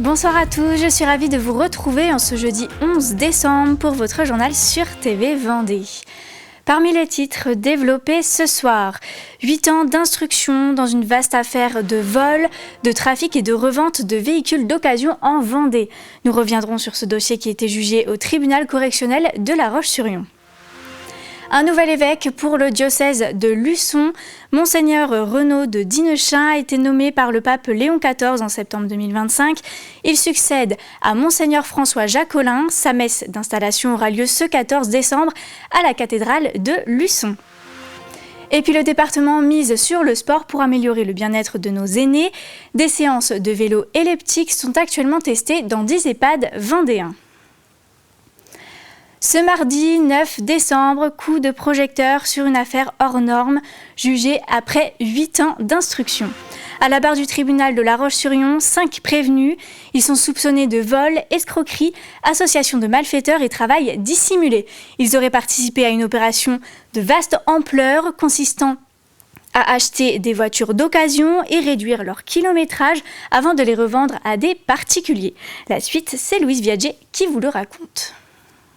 Bonsoir à tous, je suis ravie de vous retrouver en ce jeudi 11 décembre pour votre journal sur TV Vendée. Parmi les titres développés ce soir, 8 ans d'instruction dans une vaste affaire de vol, de trafic et de revente de véhicules d'occasion en Vendée. Nous reviendrons sur ce dossier qui a été jugé au tribunal correctionnel de La Roche-sur-Yon. Un nouvel évêque pour le diocèse de Luçon, Monseigneur Renaud de Dinechin, a été nommé par le pape Léon XIV en septembre 2025. Il succède à Monseigneur François Jacolin. Sa messe d'installation aura lieu ce 14 décembre à la cathédrale de Luçon. Et puis le département mise sur le sport pour améliorer le bien-être de nos aînés. Des séances de vélo elliptique sont actuellement testées dans 10 EHPAD vendéens. Ce mardi 9 décembre, coup de projecteur sur une affaire hors norme, jugée après 8 ans d'instruction. À la barre du tribunal de La Roche-sur-Yon, 5 prévenus. Ils sont soupçonnés de vol, escroquerie, association de malfaiteurs et travail dissimulé. Ils auraient participé à une opération de vaste ampleur consistant à acheter des voitures d'occasion et réduire leur kilométrage avant de les revendre à des particuliers. La suite, c'est Louise Viager qui vous le raconte.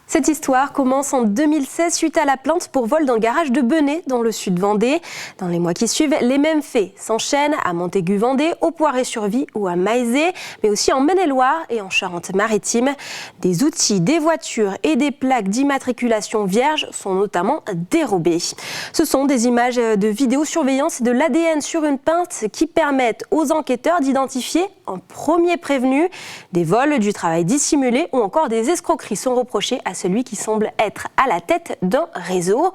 Cette histoire commence en 2016 suite à la plainte pour vol dans le garage de Benay, dans le sud Vendée. Dans les mois qui suivent, les mêmes faits s'enchaînent à Montaigu-Vendée, au Poiré-sur-Vie ou à Maizé, mais aussi en Maine-et-Loire et en Charente-Maritime. Des outils, des voitures et des plaques d'immatriculation vierges sont notamment dérobés. Ce sont des images de vidéosurveillance et de l'ADN sur une pinte qui permettent aux enquêteurs d'identifier en premier prévenu des vols, du travail dissimulé ou encore des escroqueries sont reprochées à celui qui semble être à la tête d'un réseau.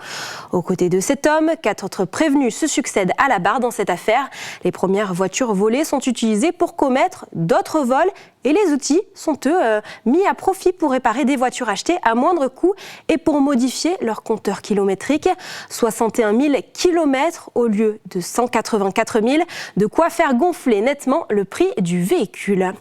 Aux côtés de cet homme, 4 autres prévenus se succèdent à la barre dans cette affaire. Les premières voitures volées sont utilisées pour commettre d'autres vols et les outils sont, eux, mis à profit pour réparer des voitures achetées à moindre coût et pour modifier leur compteur kilométrique. 61 000 kilomètres au lieu de 184 000, de quoi faire gonfler nettement le prix du véhicule.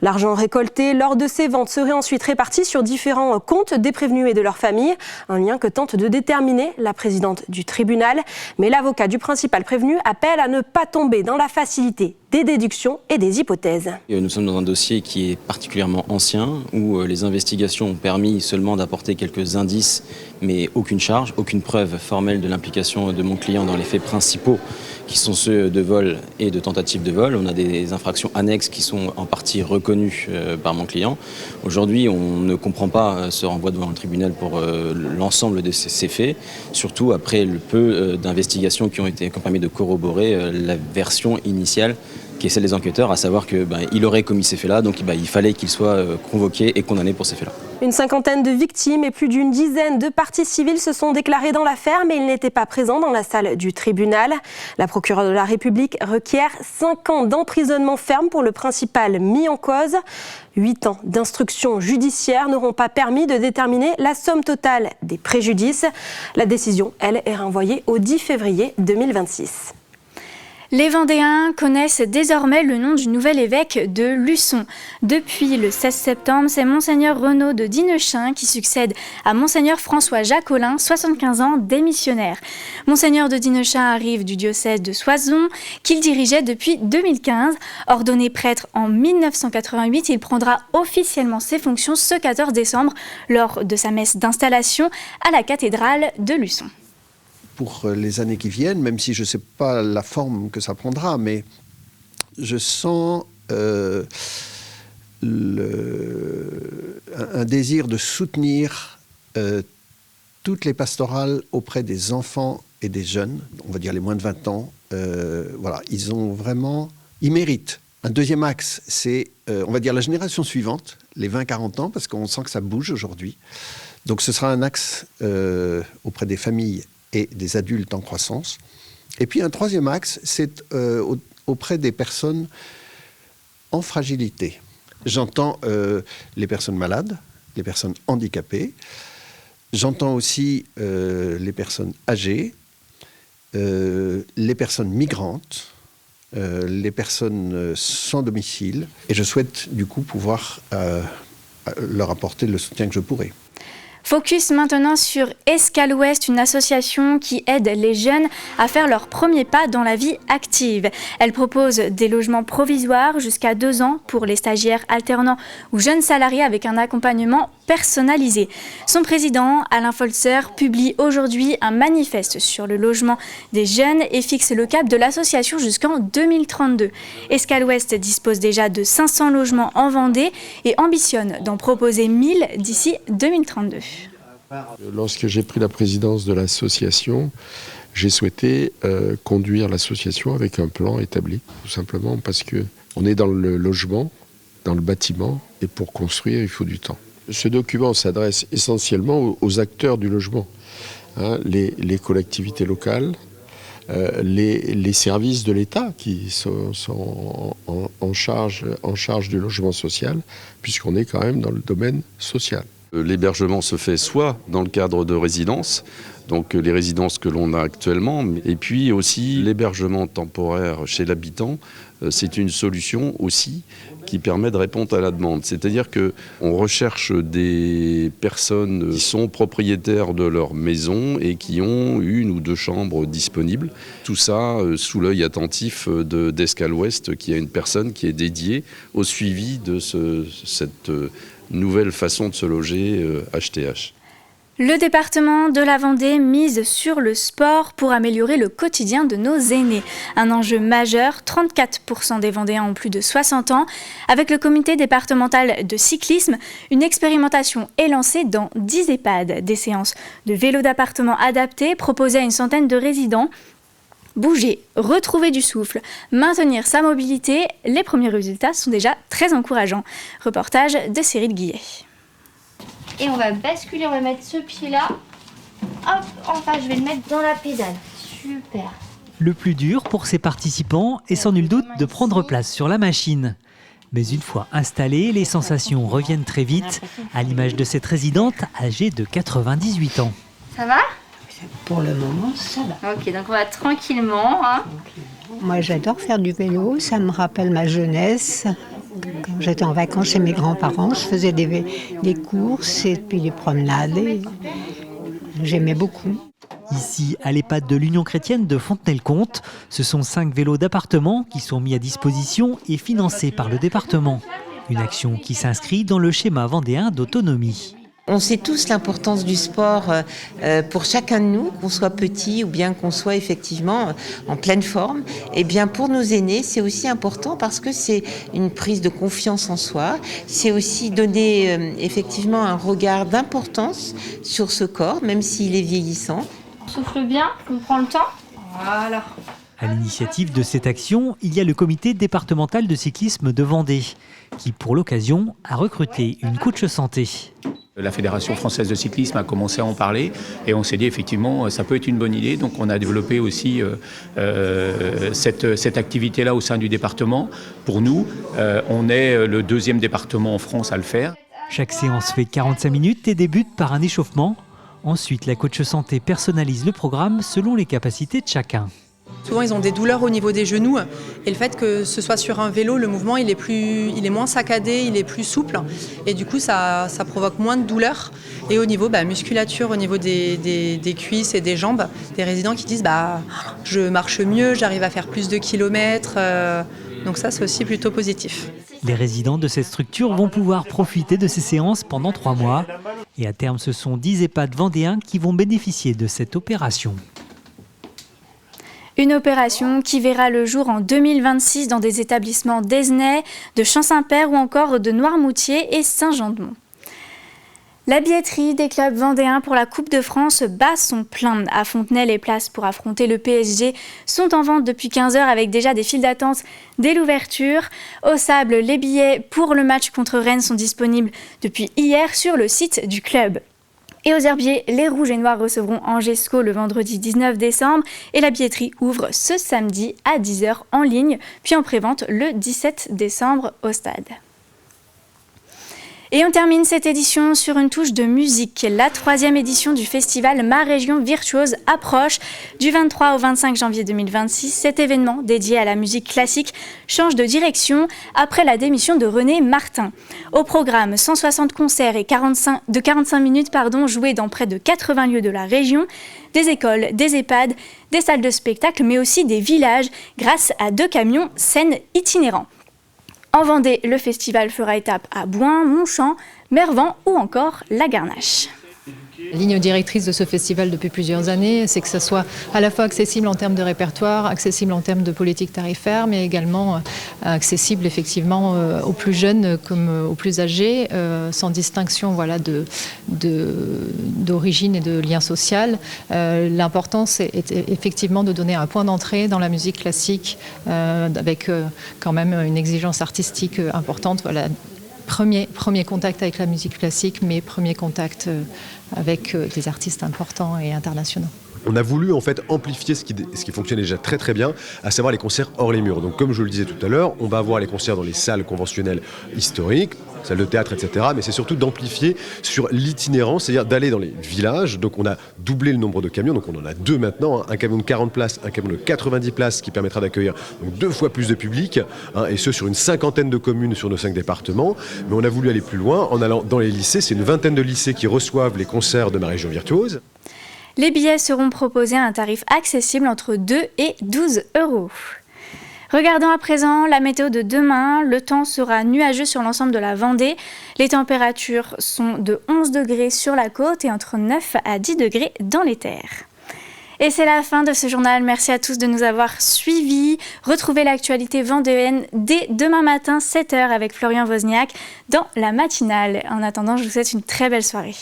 L'argent récolté lors de ces ventes serait ensuite réparti sur différents comptes des prévenus et de leurs familles, un lien que tente de déterminer la présidente du tribunal. Mais l'avocat du principal prévenu appelle à ne pas tomber dans la facilité des déductions et des hypothèses. Nous sommes dans un dossier qui est particulièrement ancien, où les investigations ont permis seulement d'apporter quelques indices, mais aucune charge, aucune preuve formelle de l'implication de mon client dans les faits principaux, qui sont ceux de vol et de tentative de vol. On a des infractions annexes qui sont en partie reconnues par mon client. Aujourd'hui, on ne comprend pas ce renvoi devant le tribunal pour l'ensemble de ces faits, surtout après le peu d'investigations qui ont permis de corroborer la version initiale qui est celle des enquêteurs, à savoir qu'il aurait commis ces faits-là, donc il fallait qu'il soit convoqué et condamné pour ces faits-là. Une cinquantaine de victimes et plus d'une dizaine de parties civiles se sont déclarées dans l'affaire, mais ils n'étaient pas présents dans la salle du tribunal. La procureure de la République requiert 5 ans d'emprisonnement ferme pour le principal mis en cause. 8 ans d'instruction judiciaire n'auront pas permis de déterminer la somme totale des préjudices. La décision, elle, est renvoyée au 10 février 2026. Les Vendéens connaissent désormais le nom du nouvel évêque de Luçon. Depuis le 16 septembre, c'est Monseigneur Renaud de Dinechin qui succède à Monseigneur François Jacolin, 75 ans, démissionnaire. Monseigneur de Dinechin arrive du diocèse de Soissons, qu'il dirigeait depuis 2015. Ordonné prêtre en 1988, il prendra officiellement ses fonctions ce 14 décembre lors de sa messe d'installation à la cathédrale de Luçon. Pour les années qui viennent, même si je ne sais pas la forme que ça prendra, mais je sens un désir de soutenir toutes les pastorales auprès des enfants et des jeunes, on va dire les moins de 20 ans. Voilà, ils méritent. Un deuxième axe, c'est, on va dire, la génération suivante, les 20-40 ans, parce qu'on sent que ça bouge aujourd'hui. Donc ce sera un axe auprès des familles et des adultes en croissance. Et puis un troisième axe, c'est auprès des personnes en fragilité. J'entends les personnes malades, les personnes handicapées, j'entends aussi les personnes âgées, les personnes migrantes, les personnes sans domicile, et je souhaite du coup pouvoir leur apporter le soutien que je pourrai. Focus maintenant sur Escale Ouest, une association qui aide les jeunes à faire leurs premiers pas dans la vie active. Elle propose des logements provisoires jusqu'à 2 ans pour les stagiaires alternants ou jeunes salariés avec un accompagnement personnalisé. Son président, Alain Folzer, publie aujourd'hui un manifeste sur le logement des jeunes et fixe le cap de l'association jusqu'en 2032. Escale Ouest dispose déjà de 500 logements en Vendée et ambitionne d'en proposer 1000 d'ici 2032. Lorsque j'ai pris la présidence de l'association, j'ai souhaité conduire l'association avec un plan établi, tout simplement parce qu'on est dans le logement, dans le bâtiment, et pour construire, il faut du temps. Ce document s'adresse essentiellement aux acteurs du logement, hein, les collectivités locales, les services de l'État qui sont en charge du logement social, puisqu'on est quand même dans le domaine social. L'hébergement se fait soit dans le cadre de résidences, donc les résidences que l'on a actuellement, et puis aussi l'hébergement temporaire chez l'habitant, c'est une solution aussi qui permet de répondre à la demande. C'est-à-dire qu'on recherche des personnes qui sont propriétaires de leur maison et qui ont 1 ou 2 chambres disponibles. Tout ça sous l'œil attentif d'Escale Ouest, qui a une personne qui est dédiée au suivi de cette nouvelle façon de se loger HTH. Le département de la Vendée mise sur le sport pour améliorer le quotidien de nos aînés. Un enjeu majeur, 34% des Vendéens ont plus de 60 ans. Avec le comité départemental de cyclisme, une expérimentation est lancée dans 10 EHPAD. Des séances de vélo d'appartement adaptées proposées à une centaine de résidents. Bouger, retrouver du souffle, maintenir sa mobilité, les premiers résultats sont déjà très encourageants. Reportage de Cyril Guillet. Et on va basculer, on va mettre ce pied-là. Hop, enfin je vais le mettre dans la pédale. Super. Le plus dur pour ces participants est sans nul doute de prendre place sur la machine. Mais une fois installées, les sensations reviennent très vite, à l'image de cette résidente âgée de 98 ans. Ça va ? Pour le moment, ça va. Ok, donc on va tranquillement. Hein. Moi, j'adore faire du vélo. Ça me rappelle ma jeunesse. Quand j'étais en vacances chez mes grands-parents, je faisais des courses et puis des promenades. Et j'aimais beaucoup. Ici, à l'EHPAD de l'Union chrétienne de Fontenay-le-Comte, ce sont 5 vélos d'appartement qui sont mis à disposition et financés par le département. Une action qui s'inscrit dans le schéma vendéen d'autonomie. On sait tous l'importance du sport pour chacun de nous, qu'on soit petit ou bien qu'on soit effectivement en pleine forme. Et bien pour nos aînés, c'est aussi important parce que c'est une prise de confiance en soi. C'est aussi donner effectivement un regard d'importance sur ce corps, même s'il est vieillissant. On souffle bien, on prend le temps. Voilà. À l'initiative de cette action, il y a le comité départemental de cyclisme de Vendée, qui pour l'occasion a recruté une coach santé. La Fédération française de cyclisme a commencé à en parler et on s'est dit effectivement ça peut être une bonne idée. Donc on a développé aussi cette activité-là au sein du département. Pour nous, on est le 2e département en France à le faire. Chaque séance fait 45 minutes et débute par un échauffement. Ensuite, la coach santé personnalise le programme selon les capacités de chacun. Souvent, ils ont des douleurs au niveau des genoux et le fait que ce soit sur un vélo, le mouvement il est moins saccadé, il est plus souple et du coup ça provoque moins de douleurs. Et au niveau musculature, au niveau des cuisses et des jambes, des résidents qui disent je marche mieux, j'arrive à faire plus de kilomètres. Donc ça, c'est aussi plutôt positif. Les résidents de cette structure vont pouvoir profiter de ces séances pendant 3 mois. Et à terme, ce sont 10 EHPAD vendéens qui vont bénéficier de cette opération. Une opération qui verra le jour en 2026 dans des établissements d'Esnay, de Champ-Saint-Père ou encore de Noirmoutier et Saint-Jean-de-Mont. La billetterie des clubs vendéens pour la Coupe de France bat son plein. À Fontenay, les places pour affronter le PSG sont en vente depuis 15 heures avec déjà des files d'attente dès l'ouverture. Au Sable, les billets pour le match contre Rennes sont disponibles depuis hier sur le site du club. Et aux Herbiers, les Rouges et Noirs recevront Angesco le vendredi 19 décembre et la billetterie ouvre ce samedi à 10h en ligne, puis en prévente le 17 décembre au stade. Et on termine cette édition sur une touche de musique. La 3e édition du festival Ma Région Virtuose approche. Du 23 au 25 janvier 2026, cet événement dédié à la musique classique change de direction après la démission de René Martin. Au programme, 160 concerts et 45 minutes joués dans près de 80 lieux de la région, des écoles, des EHPAD, des salles de spectacle, mais aussi des villages grâce à 2 camions scènes itinérants. En Vendée, le festival fera étape à Bouin, Montchamp, Mervan ou encore La Garnache. La ligne directrice de ce festival depuis plusieurs années, c'est que ça soit à la fois accessible en termes de répertoire, accessible en termes de politique tarifaire, mais également accessible effectivement aux plus jeunes comme aux plus âgés, sans distinction d'origine et de lien social. L'important, c'est effectivement de donner un point d'entrée dans la musique classique, avec quand même une exigence artistique importante. Voilà. Premier contact avec la musique classique, mais premier contact avec des artistes importants et internationaux. On a voulu en fait amplifier ce qui fonctionne déjà très très bien, à savoir les concerts hors les murs. Donc comme je le disais tout à l'heure, on va avoir les concerts dans les salles conventionnelles historiques, salles de théâtre, etc. Mais c'est surtout d'amplifier sur l'itinérance, c'est-à-dire d'aller dans les villages. Donc on a doublé le nombre de camions, donc on en a 2 maintenant, un camion de 40 places, un camion de 90 places qui permettra d'accueillir donc 2 fois plus de public, et ce sur une 50aine de communes sur nos 5 départements. Mais on a voulu aller plus loin en allant dans les lycées. C'est une 20aine de lycées qui reçoivent les concerts de Ma Région Virtuose. Les billets seront proposés à un tarif accessible entre 2 et 12 €. Regardons à présent la météo de demain. Le temps sera nuageux sur l'ensemble de la Vendée. Les températures sont de 11 degrés sur la côte et entre 9 à 10 degrés dans les terres. Et c'est la fin de ce journal. Merci à tous de nous avoir suivis. Retrouvez l'actualité vendéenne dès demain matin, 7 h avec Florian Wozniak dans la matinale. En attendant, je vous souhaite une très belle soirée.